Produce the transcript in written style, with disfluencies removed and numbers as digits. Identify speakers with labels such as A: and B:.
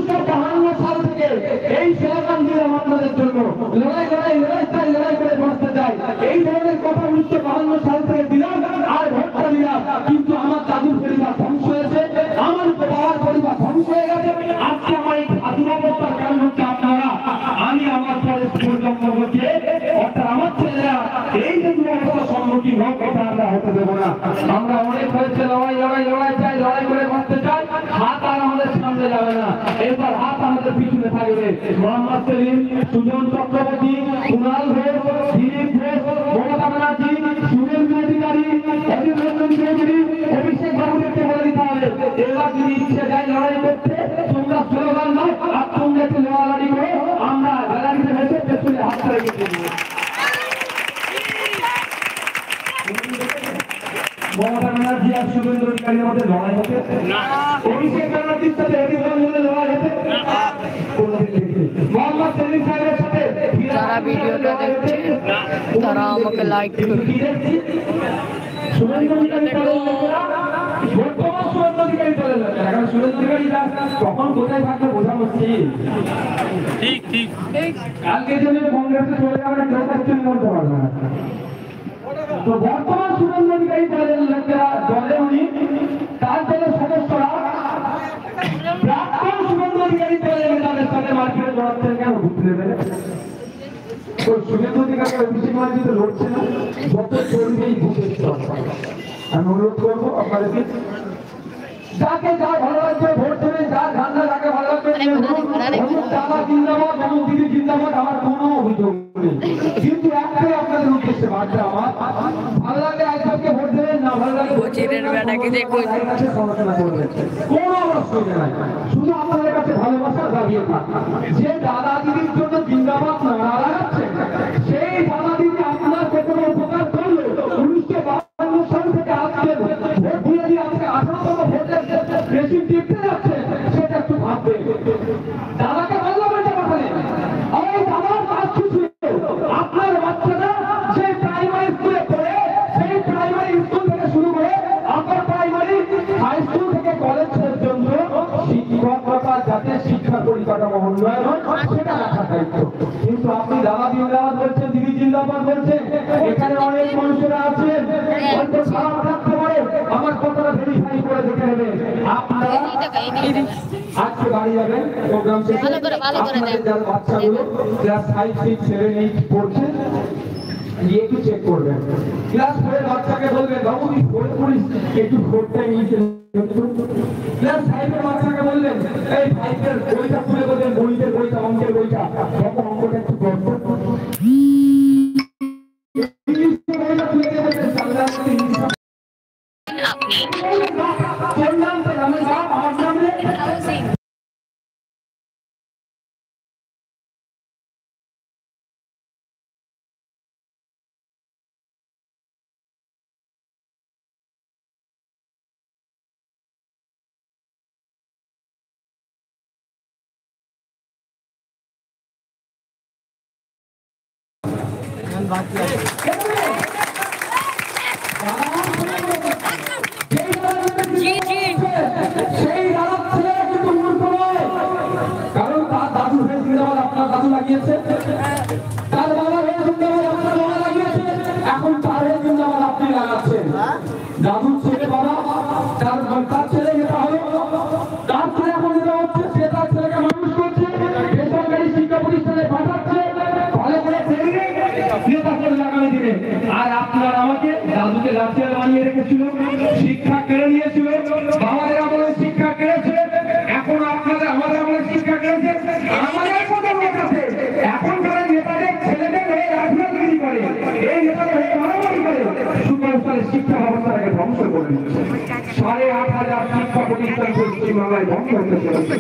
A: 1952 সাল থেকে এই স্লোগান দিলাম আপনাদের জন্য, লড়াই লড়াই লড়াই চাই, লড়াই করে বাঁচতে চাই, এই ধরনের কথা 1952 সাল থেকে দিলাম আর ভোটটা দিলাম। কিন্তু আমার দাদুর পরিবার ধ্বংস হয়েছে, আমার বাবার পরিবার ধ্বংস হয়ে গেছে। আজকে আমার এই স্বাধীনতার কারণ হচ্ছে আপনারা। আমি আমার পরে প্রজন্ম হচ্ছে, অর্থাৎ আমার ছেলেরা এই যে দুর্বলতার সম্মুখীন হোক, এটা আমরা হতে দেবো না। আমরা অনেক হয়েছে লড়াই লড়াই লড়াই চাই, লড়াই করে বাঁচতে চাই। হাত আর আমাদের সামনে যাবে না, এবার হাত আমাদের পিছনে থাকবে। মোহাম্মদ সেলিম, সুজন চক্রবর্তী, কুণাল ঘোষ, দিলীপ ঘোষ, মমতা ব্যানার্জি, শুভেন্দু অধিকারী, অধীর রঞ্জন চৌধুরী, অভিষেক বাবুদেরকে বলে দিতে হবে, এবার যদি ইচ্ছে যায় লড়াই করতে, তোমরা স্লোগান দাও আর তোমরা একটু লড়াই করো, আমরা গ্যালারিতে বসে পেছনে হাত ধরে গেছি। মমতা ব্যানার্জি আর শুভেন্দু অধিকারীর মধ্যে লড়াই হচ্ছে, অভিষেক ব্যানার্জির সাথে অধীর রঞ্জনের লড়াই হচ্ছে। মোহাম্মদ সেলিম সাহেবের সাথে
B: যারা ভিডিওটা দেখছে তারা আমাকে লাইক করুন।
A: শুভেন্দু অধিকারী বর্তমান শুভেন্দু অধিকারী চলে যাচ্ছে, এখন শুভেন্দু অধিকারী কখন কোথায় থাকবে বোঝা মুশকিল। ঠিক ঠিক, কালকে যদি কংগ্রেসে চলে যাবে কেউ অ্যাকচুয়ালি বলতে পারবে না। তো বর্তমান শুভেন্দু অধিকারী দলের লোকেরা, দলে উনি, তার দলের সদস্যরা প্রাক্তন শুভেন্দু অধিকারী দলের নেতাদের সাথে মার্কেটে জড়াচ্ছেন কেন বুঝতে দেবে? শুভেন্দু অধিকারী অভিষেক ব্যানার্জি তো লড়ছে না, যত চলবেই ভোটের স্তর। আমি অনুরোধ করবো আপনাদেরকে, যাকে যা ভালো লাগবে ভোট দেবেন, যা ঠান্ডা যাকে ভালো লাগবে দাদা জিন্দাবাদ, অমুক দিদি জিন্দাবাদ, আমার কোনো অভিযোগ নেই। কিন্তু একটাই আপনাদের উদ্দেশ্যে বার্তা, আমার ভালো লাগলে একজনকে ভোট দেবেন, না ভালো লাগলে সমালোচনা করবেন, কোনো অসুবিধা নাই। শুধু আপনাদের কাছে ভালোবাসা দাঁড়িয়ে থাক। যে দাদা দিদির জন্য জিন্দাবাদ নারা লাগাচ্ছে, সেই দাদা দিদি আপনার কোনো উপকার করলো 1952 সাল থেকে আজকে ভোট দিয়ে দিয়ে আজকে 18তম ভোটের বেশি টিকতে যাচ্ছে, সেটা একটু ভাববে। দাদাকে বললাম এটা পাঠালে, ওই দাদার কাজ ছিল আপনার বাচ্চাটা সেই প্রাইমারি স্কুলে পড়ে, সেই প্রাইমারি স্কুল থেকে শুরু করে আপার প্রাইমারি, হাই স্কুল থেকে কলেজ পর্যন্ত শিক্ষকতা যাতে শিক্ষা পরিকাঠামো উন্নয়ন হয় সেটা রাখার দায়িত্ব। কিন্তু আপনি দাদা জিন্দাবাদ বলছেন, দিদি জিন্দাবাদ বলছেন, এখানে অনেক মানুষেরা আছেন হয়তো খারাপ থাকতে পারে, আমার কথাটা ভেরিফাই করে দেখে নেবেন। আপনারা আজকে বাড়ি যাবেন প্রোগ্রাম শেষে, আপনাদের যার বাচ্চাগুলো ক্লাস 5, 6, 7, 8 পড়ছে গিয়ে একটু চেক করবেন। ক্লাস 4 এর বাচ্চাকে বলবেন, বাবু তুই ভোট করিস, একটু ভোটটা নিয়েছে। ক্লাস 5 এর বাচ্চাকে বললেন, এই 5 এর বইটা খুলে বলবেন, গণিতের বইটা, অঙ্কের বইটা, কত অঙ্কটা একটু করতে কারণ তার দাদু হয়ে জিন্দাবাদ আপনার দাদু লাগিয়েছে, তার বাবা হয়ে জিন্দাবাদ আপনার বাবা লাগিয়েছে, এখন তার হয়ে জিন্দাবাদ আপনি লাগাচ্ছেন। দাদুর ছেলে বাবা, তার ছেলে নেতা হলো, তার ছেলে এখন নেতা হচ্ছে, সে তার ছেলেকে মানুষ করছে, বেসরকারি শিক্ষা প্রতিষ্ঠানে পাঠাচ্ছে, ভালো করে নেতা করে লাগানো দিনে। আর আপনার আমাকে দাদুকে লাঠিয়াল বানিয়ে রেখেছিল, শিক্ষা কেড়ে নিয়েছিল, বাবাদের আমলে শিক্ষা কেড়েছে, এখন আপনাদের আমাদের আমলে শিক্ষা কেড়েছে। আমাদের কোনো লোক আছে এখন তারা নেতাদের ছেলেদের হয়ে রাজনীতি করে, এই নেতাদের হয়ে মারামারি করে, সুপারস্টারের শিক্ষা ব্যবস্থাটাকে ধ্বংস করে দিচ্ছে। 8,500 শিক্ষা প্রতিষ্ঠান পশ্চিমবাংলায় ধ্বংস হতে চলেছে।